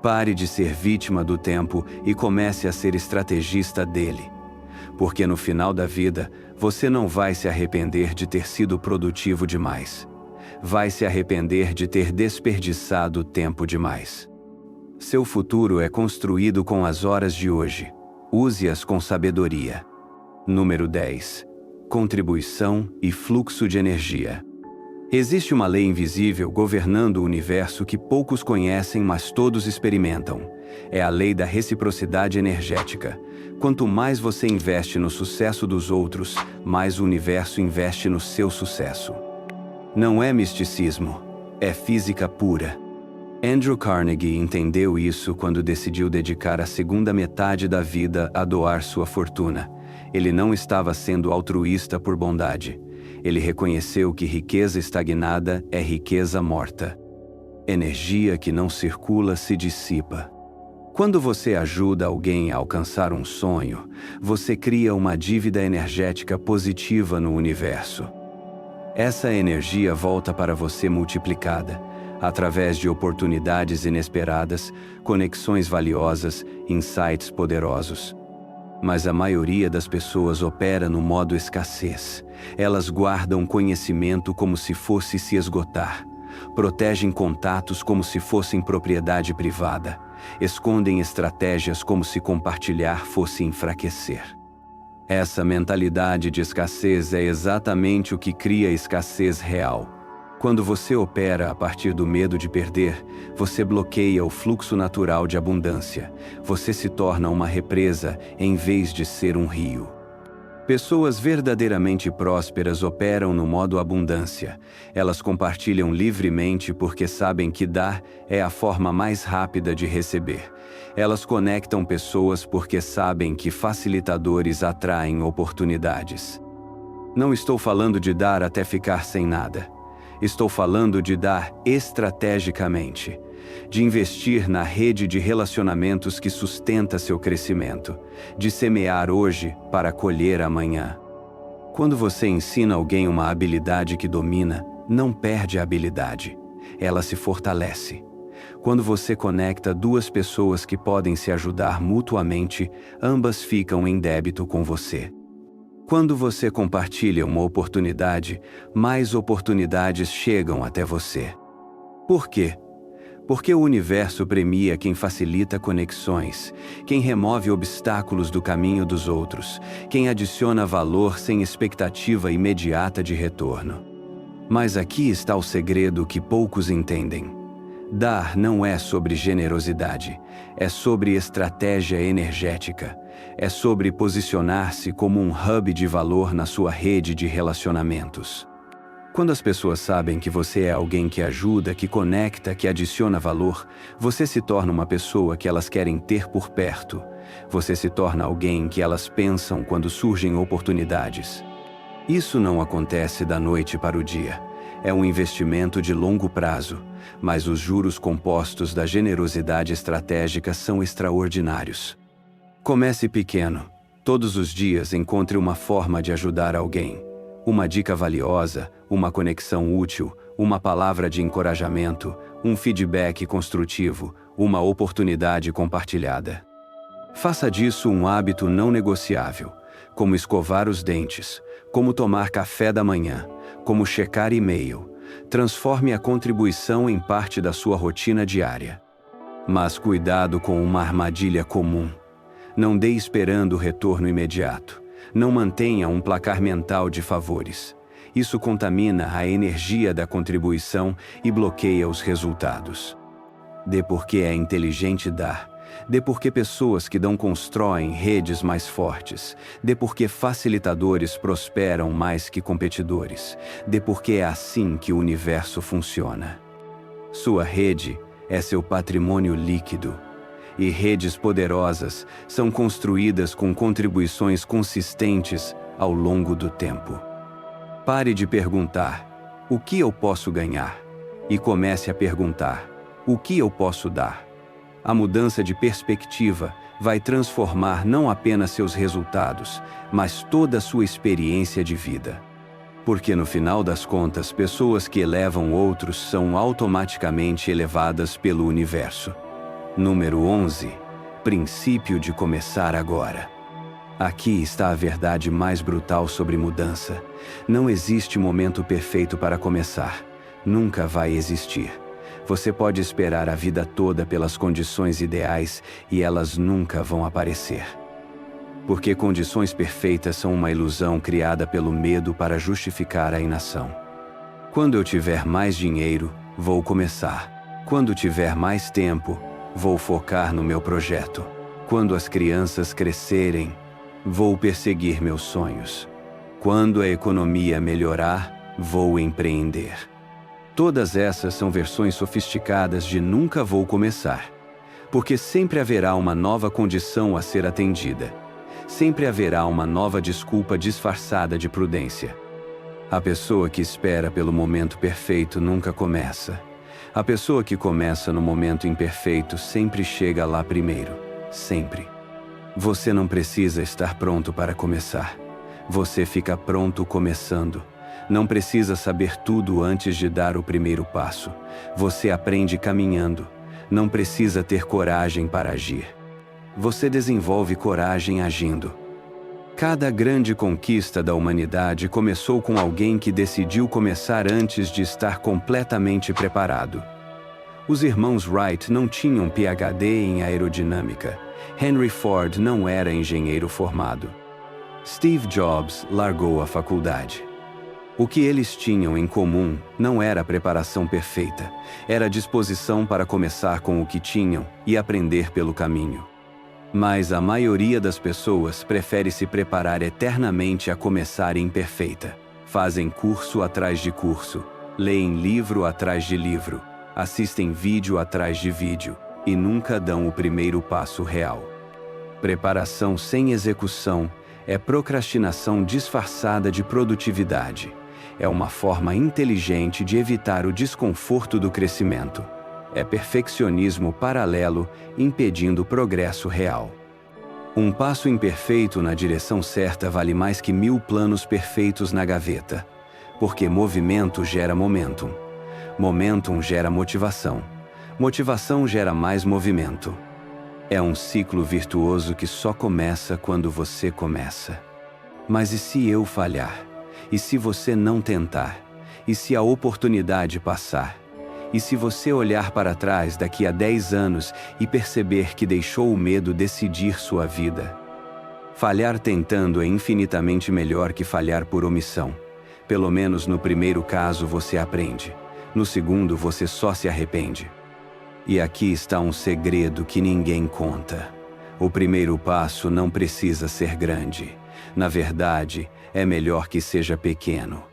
Pare de ser vítima do tempo e comece a ser estrategista dele. Porque no final da vida, você não vai se arrepender de ter sido produtivo demais. Vai se arrepender de ter desperdiçado tempo demais. Seu futuro é construído com as horas de hoje. Use-as com sabedoria. Número 10. Contribuição e fluxo de energia. Existe uma lei invisível governando o universo que poucos conhecem, mas todos experimentam. É a lei da reciprocidade energética. Quanto mais você investe no sucesso dos outros, mais o universo investe no seu sucesso. Não é misticismo, é física pura. Andrew Carnegie entendeu isso quando decidiu dedicar a segunda metade da vida a doar sua fortuna. Ele não estava sendo altruísta por bondade. Ele reconheceu que riqueza estagnada é riqueza morta. Energia que não circula se dissipa. Quando você ajuda alguém a alcançar um sonho, você cria uma dívida energética positiva no universo. Essa energia volta para você multiplicada, através de oportunidades inesperadas, conexões valiosas, insights poderosos. Mas a maioria das pessoas opera no modo escassez. Elas guardam conhecimento como se fosse se esgotar. Protegem contatos como se fossem propriedade privada. Escondem estratégias como se compartilhar fosse enfraquecer. Essa mentalidade de escassez é exatamente o que cria escassez real. Quando você opera a partir do medo de perder, você bloqueia o fluxo natural de abundância. Você se torna uma represa em vez de ser um rio. Pessoas verdadeiramente prósperas operam no modo abundância. Elas compartilham livremente porque sabem que dar é a forma mais rápida de receber. Elas conectam pessoas porque sabem que facilitadores atraem oportunidades. Não estou falando de dar até ficar sem nada. Estou falando de dar estrategicamente, de investir na rede de relacionamentos que sustenta seu crescimento, de semear hoje para colher amanhã. Quando você ensina alguém uma habilidade que domina, não perde a habilidade, ela se fortalece. Quando você conecta duas pessoas que podem se ajudar mutuamente, ambas ficam em débito com você. Quando você compartilha uma oportunidade, mais oportunidades chegam até você. Por quê? Porque o universo premia quem facilita conexões, quem remove obstáculos do caminho dos outros, quem adiciona valor sem expectativa imediata de retorno. Mas aqui está o segredo que poucos entendem. Dar não é sobre generosidade, é sobre estratégia energética. É sobre posicionar-se como um hub de valor na sua rede de relacionamentos. Quando as pessoas sabem que você é alguém que ajuda, que conecta, que adiciona valor, você se torna uma pessoa que elas querem ter por perto. Você se torna alguém que elas pensam quando surgem oportunidades. Isso não acontece da noite para o dia. É um investimento de longo prazo, mas os juros compostos da generosidade estratégica são extraordinários. Comece pequeno. Todos os dias encontre uma forma de ajudar alguém. Uma dica valiosa, uma conexão útil, uma palavra de encorajamento, um feedback construtivo, uma oportunidade compartilhada. Faça disso um hábito não negociável, como escovar os dentes, como tomar café da manhã, como checar e-mail. Transforme a contribuição em parte da sua rotina diária. Mas cuidado com uma armadilha comum. Não dê esperando o retorno imediato. Não mantenha um placar mental de favores. Isso contamina a energia da contribuição e bloqueia os resultados. Dê porque é inteligente dar. Dê porque pessoas que dão constroem redes mais fortes. Dê porque facilitadores prosperam mais que competidores. Dê porque é assim que o universo funciona. Sua rede é seu patrimônio líquido. E redes poderosas são construídas com contribuições consistentes ao longo do tempo. Pare de perguntar, o que eu posso ganhar? E comece a perguntar, o que eu posso dar? A mudança de perspectiva vai transformar não apenas seus resultados, mas toda a sua experiência de vida. Porque no final das contas, pessoas que elevam outros são automaticamente elevadas pelo universo. Número 11. Princípio de começar agora. Aqui está a verdade mais brutal sobre mudança. Não existe momento perfeito para começar. Nunca vai existir. Você pode esperar a vida toda pelas condições ideais e elas nunca vão aparecer. Porque condições perfeitas são uma ilusão criada pelo medo para justificar a inação. Quando eu tiver mais dinheiro, vou começar. Quando tiver mais tempo, vou focar no meu projeto. Quando as crianças crescerem, vou perseguir meus sonhos. Quando a economia melhorar, vou empreender. Todas essas são versões sofisticadas de nunca vou começar, porque sempre haverá uma nova condição a ser atendida. Sempre haverá uma nova desculpa disfarçada de prudência. A pessoa que espera pelo momento perfeito nunca começa. A pessoa que começa no momento imperfeito sempre chega lá primeiro. Sempre. Você não precisa estar pronto para começar. Você fica pronto começando. Não precisa saber tudo antes de dar o primeiro passo. Você aprende caminhando. Não precisa ter coragem para agir. Você desenvolve coragem agindo. Cada grande conquista da humanidade começou com alguém que decidiu começar antes de estar completamente preparado. Os irmãos Wright não tinham PhD em aerodinâmica. Henry Ford não era engenheiro formado. Steve Jobs largou a faculdade. O que eles tinham em comum não era a preparação perfeita, era a disposição para começar com o que tinham e aprender pelo caminho. Mas a maioria das pessoas prefere se preparar eternamente a começar imperfeita. Fazem curso atrás de curso, leem livro atrás de livro, assistem vídeo atrás de vídeo e nunca dão o primeiro passo real. Preparação sem execução é procrastinação disfarçada de produtividade. É uma forma inteligente de evitar o desconforto do crescimento. É perfeccionismo paralelo impedindo o progresso real. Um passo imperfeito na direção certa vale mais que 1000 planos perfeitos na gaveta, porque movimento gera momentum. Momentum gera motivação. Motivação gera mais movimento. É um ciclo virtuoso que só começa quando você começa. Mas e se eu falhar? E se você não tentar? E se a oportunidade passar? E se você olhar para trás daqui a 10 anos e perceber que deixou o medo decidir sua vida? Falhar tentando é infinitamente melhor que falhar por omissão. Pelo menos no primeiro caso você aprende. No segundo você só se arrepende. E aqui está um segredo que ninguém conta. O primeiro passo não precisa ser grande. Na verdade, é melhor que seja pequeno.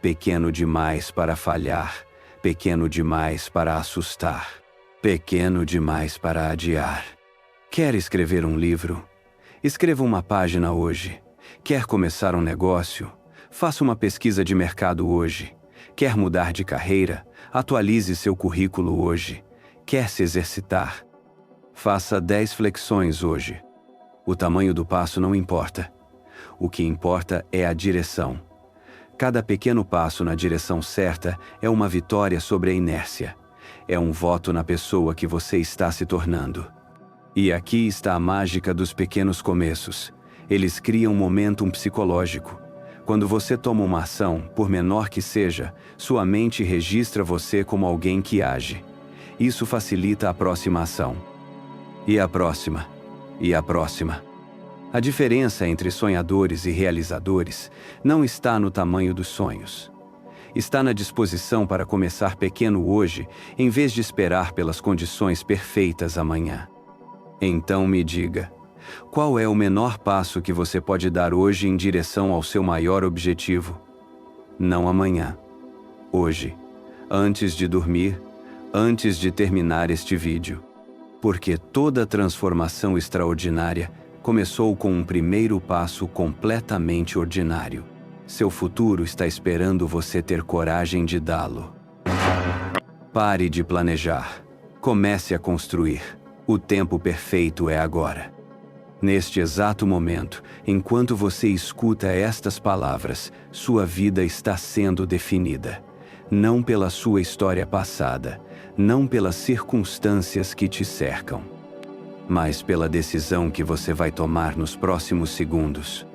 Pequeno demais para falhar. Pequeno demais para assustar. Pequeno demais para adiar. Quer escrever um livro? Escreva uma página hoje. Quer começar um negócio? Faça uma pesquisa de mercado hoje. Quer mudar de carreira? Atualize seu currículo hoje. Quer se exercitar? Faça 10 flexões hoje. O tamanho do passo não importa. O que importa é a direção. Cada pequeno passo na direção certa é uma vitória sobre a inércia. É um voto na pessoa que você está se tornando. E aqui está a mágica dos pequenos começos. Eles criam um momentum psicológico. Quando você toma uma ação, por menor que seja, sua mente registra você como alguém que age. Isso facilita a próxima ação. E a próxima. E a próxima. A diferença entre sonhadores e realizadores não está no tamanho dos sonhos. Está na disposição para começar pequeno hoje, em vez de esperar pelas condições perfeitas amanhã. Então me diga, qual é o menor passo que você pode dar hoje em direção ao seu maior objetivo? Não amanhã. Hoje. Antes de dormir, antes de terminar este vídeo. Porque toda transformação extraordinária começou com um primeiro passo completamente ordinário. Seu futuro está esperando você ter coragem de dá-lo. Pare de planejar. Comece a construir. O tempo perfeito é agora. Neste exato momento, enquanto você escuta estas palavras, sua vida está sendo definida. Não pela sua história passada, não pelas circunstâncias que te cercam, mas pela decisão que você vai tomar nos próximos segundos.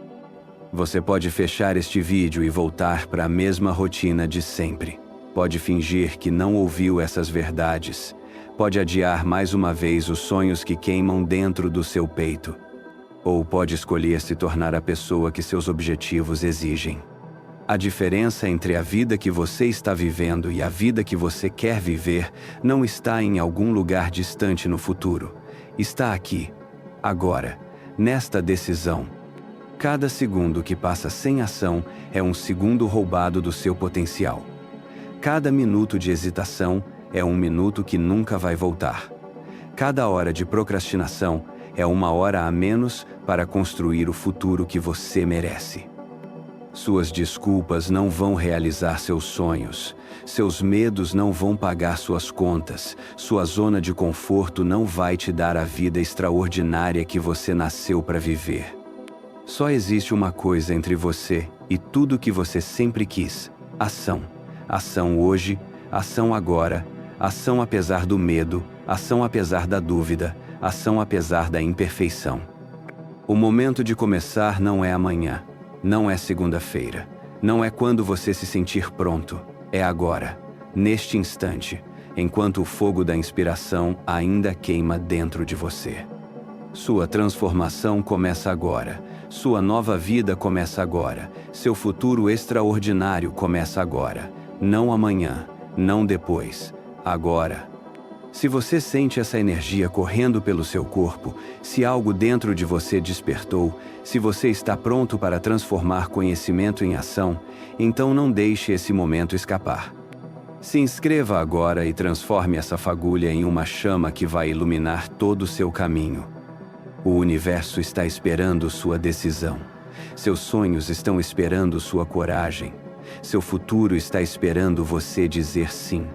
Você pode fechar este vídeo e voltar para a mesma rotina de sempre. Pode fingir que não ouviu essas verdades. Pode adiar mais uma vez os sonhos que queimam dentro do seu peito. Ou pode escolher se tornar a pessoa que seus objetivos exigem. A diferença entre a vida que você está vivendo e a vida que você quer viver não está em algum lugar distante no futuro. Está aqui, agora, nesta decisão. Cada segundo que passa sem ação é um segundo roubado do seu potencial. Cada minuto de hesitação é um minuto que nunca vai voltar. Cada hora de procrastinação é uma hora a menos para construir o futuro que você merece. Suas desculpas não vão realizar seus sonhos. Seus medos não vão pagar suas contas. Sua zona de conforto não vai te dar a vida extraordinária que você nasceu para viver. Só existe uma coisa entre você e tudo que você sempre quis: ação. Ação hoje, ação agora, ação apesar do medo, ação apesar da dúvida, ação apesar da imperfeição. O momento de começar não é amanhã, não é segunda-feira, não é quando você se sentir pronto, é agora, neste instante, enquanto o fogo da inspiração ainda queima dentro de você. Sua transformação começa agora, sua nova vida começa agora, seu futuro extraordinário começa agora, não amanhã, não depois, agora. Se você sente essa energia correndo pelo seu corpo, se algo dentro de você despertou, se você está pronto para transformar conhecimento em ação, então não deixe esse momento escapar. Se inscreva agora e transforme essa fagulha em uma chama que vai iluminar todo o seu caminho. O universo está esperando sua decisão. Seus sonhos estão esperando sua coragem. Seu futuro está esperando você dizer sim.